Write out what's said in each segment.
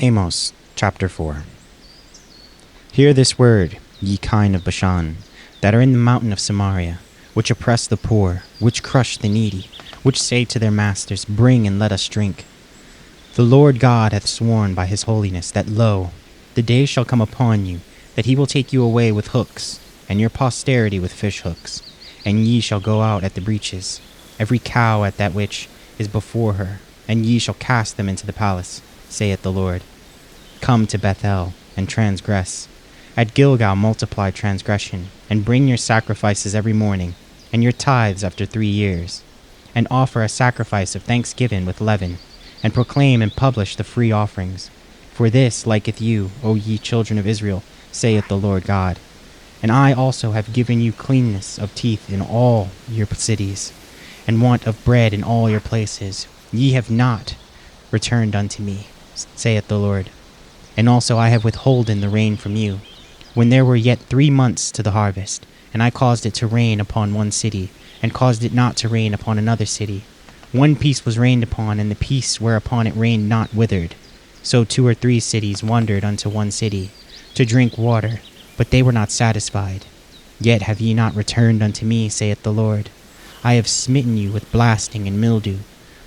Amos chapter 4. Hear this word, ye kine of Bashan, that are in the mountain of Samaria, which oppress the poor, which crush the needy, which say to their masters, Bring and let us drink. The Lord God hath sworn by his holiness that, lo, the day shall come upon you, that he will take you away with hooks, and your posterity with fish hooks, and ye shall go out at the breaches, every cow at that which is before her, and ye shall cast them into the palace, saith the Lord. Come to Bethel, and transgress. At Gilgal multiply transgression, and bring your sacrifices every morning, and your tithes after 3 years, and offer a sacrifice of thanksgiving with leaven, and proclaim and publish the free offerings. For this liketh you, O ye children of Israel, saith the Lord God. And I also have given you cleanness of teeth in all your cities, and want of bread in all your places. Ye have not returned unto me, saith the Lord. And also I have withholden the rain from you, when there were yet 3 months to the harvest, and I caused it to rain upon one city, and caused it not to rain upon another city. One piece was rained upon, and the piece whereupon it rained not withered. So 2 or 3 cities wandered unto one city, to drink water, but they were not satisfied. Yet have ye not returned unto me, saith the Lord. I have smitten you with blasting and mildew,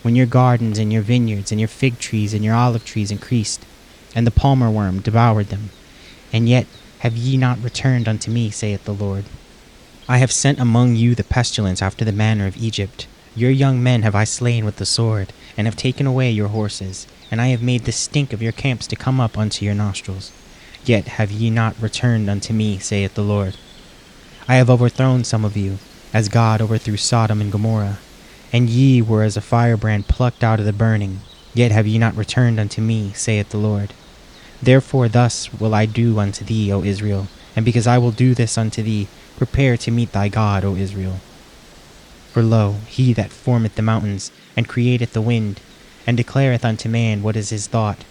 when your gardens and your vineyards and your fig trees and your olive trees increased, and the palmer worm devoured them. And yet have ye not returned unto me, saith the Lord. I have sent among you the pestilence after the manner of Egypt. Your young men have I slain with the sword, and have taken away your horses, and I have made the stink of your camps to come up unto your nostrils. Yet have ye not returned unto me, saith the Lord. I have overthrown some of you, as God overthrew Sodom and Gomorrah, and ye were as a firebrand plucked out of the burning. Yet have ye not returned unto me, saith the Lord. Therefore thus will I do unto thee, O Israel, and because I will do this unto thee, prepare to meet thy God, O Israel. For lo, he that formeth the mountains, and createth the wind, and declareth unto man what is his thought,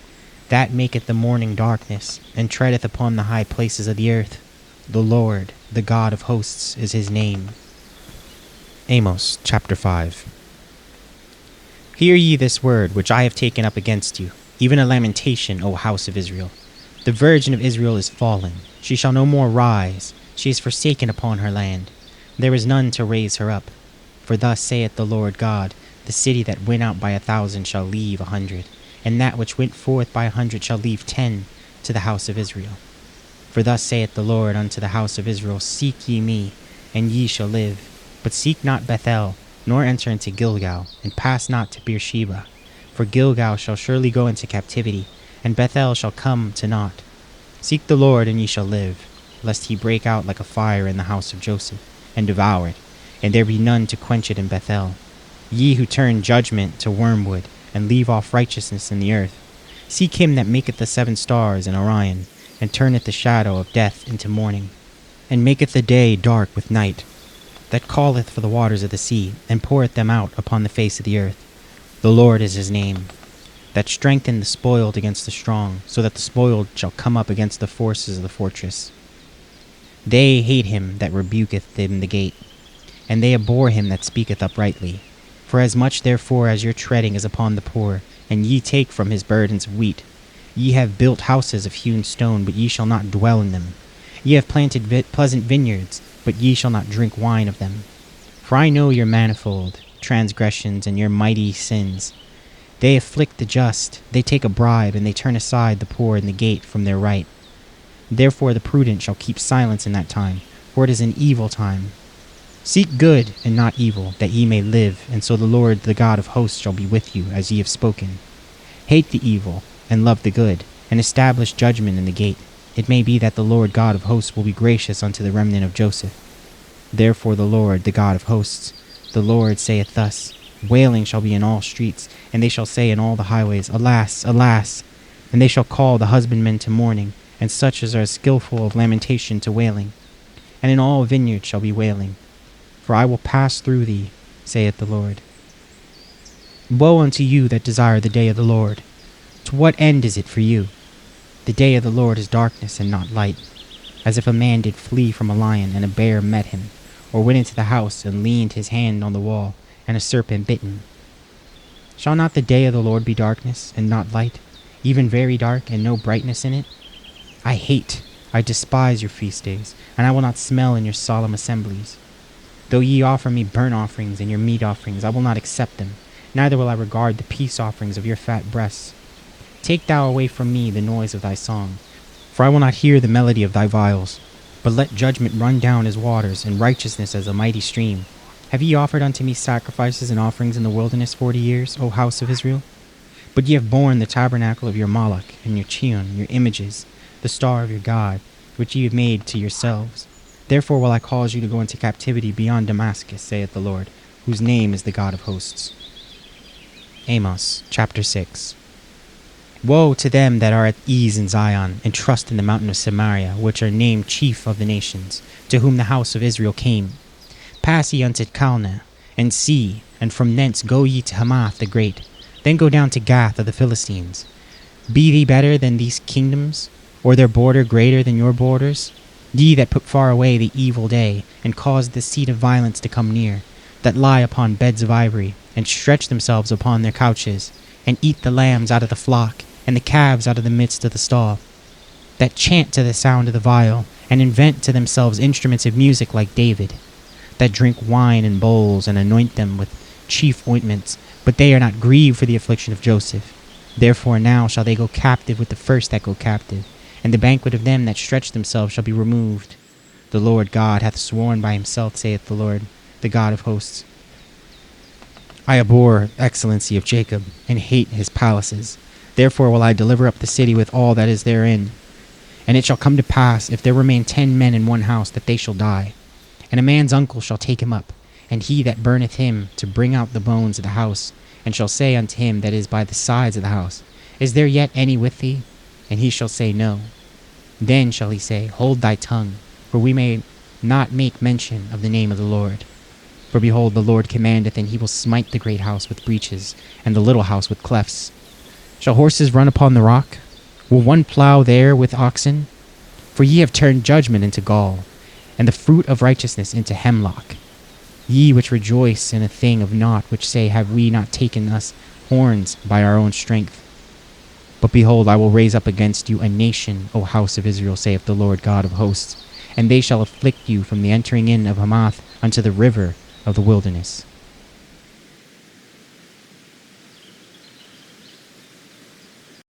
that maketh the morning darkness, and treadeth upon the high places of the earth. The Lord, the God of hosts, is his name. Amos chapter 5. Hear ye this word which I have taken up against you, even a lamentation, O house of Israel. The virgin of Israel is fallen, she shall no more rise, she is forsaken upon her land. There is none to raise her up. For thus saith the Lord God, the city that went out by 1,000 shall leave 100, and that which went forth by 100 shall leave 10 to the house of Israel. For thus saith the Lord unto the house of Israel, Seek ye me, and ye shall live. But seek not Bethel, nor enter into Gilgal, and pass not to Beersheba. For Gilgal shall surely go into captivity, and Bethel shall come to naught. Seek the Lord, and ye shall live, lest he break out like a fire in the house of Joseph, and devour it, and there be none to quench it in Bethel. Ye who turn judgment to wormwood, and leave off righteousness in the earth, seek him that maketh the 7 stars in Orion, and turneth the shadow of death into morning, and maketh the day dark with night, that calleth for the waters of the sea, and poureth them out upon the face of the earth. The Lord is his name, that strengthened the spoiled against the strong, so that the spoiled shall come up against the forces of the fortress. They hate him that rebuketh in the gate, and they abhor him that speaketh uprightly. For as much therefore as your treading is upon the poor, and ye take from his burdens of wheat, ye have built houses of hewn stone, but ye shall not dwell in them. Ye have planted pleasant vineyards, but ye shall not drink wine of them. For I know your manifold transgressions and your mighty sins. They afflict the just, they take a bribe, and they turn aside the poor in the gate from their right. Therefore the prudent shall keep silence in that time, for it is an evil time. Seek good and not evil, that ye may live, and so the Lord the God of hosts shall be with you, as ye have spoken. Hate the evil, and love the good, and establish judgment in the gate. It may be that the Lord God of hosts will be gracious unto the remnant of Joseph. Therefore the Lord, the God of hosts, the Lord saith thus, Wailing shall be in all streets, and they shall say in all the highways, Alas, alas! And they shall call the husbandmen to mourning, and such as are skillful of lamentation to wailing. And in all vineyards shall be wailing. For I will pass through thee, saith the Lord. Woe unto you that desire the day of the Lord! To what end is it for you? The day of the Lord is darkness and not light, as if a man did flee from a lion, and a bear met him, or went into the house, and leaned his hand on the wall, and a serpent bit him. Shall not the day of the Lord be darkness and not light? even very dark, and no brightness in it? I despise your feast days, and I will not smell in your solemn assemblies. Though ye offer me burnt offerings and your meat offerings, I will not accept them, neither will I regard the peace offerings of your fat breasts. Take thou away from me the noise of thy song, for I will not hear the melody of thy viols. But let judgment run down as waters, and righteousness as a mighty stream. Have ye offered unto me sacrifices and offerings in the wilderness 40 years, O house of Israel? But ye have borne the tabernacle of your Moloch, and your Chion, your images, the star of your God, which ye have made to yourselves. Therefore will I cause you to go into captivity beyond Damascus, saith the Lord, whose name is the God of hosts. Amos, chapter 6. Woe to them that are at ease in Zion, and trust in the mountain of Samaria, which are named chief of the nations, to whom the house of Israel came. Pass ye unto Calneh, and see, and from thence go ye to Hamath the great. Then go down to Gath of the Philistines. Be ye better than these kingdoms, or their border greater than your borders? Ye that put far away the evil day, and cause the seat of violence to come near, that lie upon beds of ivory, and stretch themselves upon their couches, and eat the lambs out of the flock, and the calves out of the midst of the stall, that chant to the sound of the viol, and invent to themselves instruments of music like David, that drink wine in bowls, and anoint them with chief ointments, but they are not grieved for the affliction of Joseph. Therefore now shall they go captive with the first that go captive, and the banquet of them that stretch themselves shall be removed. The Lord God hath sworn by himself, saith the Lord, the God of hosts. I abhor excellency of Jacob, and hate his palaces. Therefore will I deliver up the city with all that is therein. And it shall come to pass, if there remain 10 men in one house, that they shall die. And a man's uncle shall take him up, and he that burneth him, to bring out the bones of the house, and shall say unto him that is by the sides of the house, Is there yet any with thee? And he shall say, No. Then shall he say, Hold thy tongue, for we may not make mention of the name of the Lord. For behold, the Lord commandeth, and he will smite the great house with breaches, and the little house with clefts. Shall horses run upon the rock? Will one plow there with oxen? For ye have turned judgment into gall, and the fruit of righteousness into hemlock. Ye which rejoice in a thing of naught, which say, Have we not taken us horns by our own strength? But behold, I will raise up against you a nation, O house of Israel, saith the Lord God of hosts, and they shall afflict you from the entering in of Hamath unto the river of the wilderness.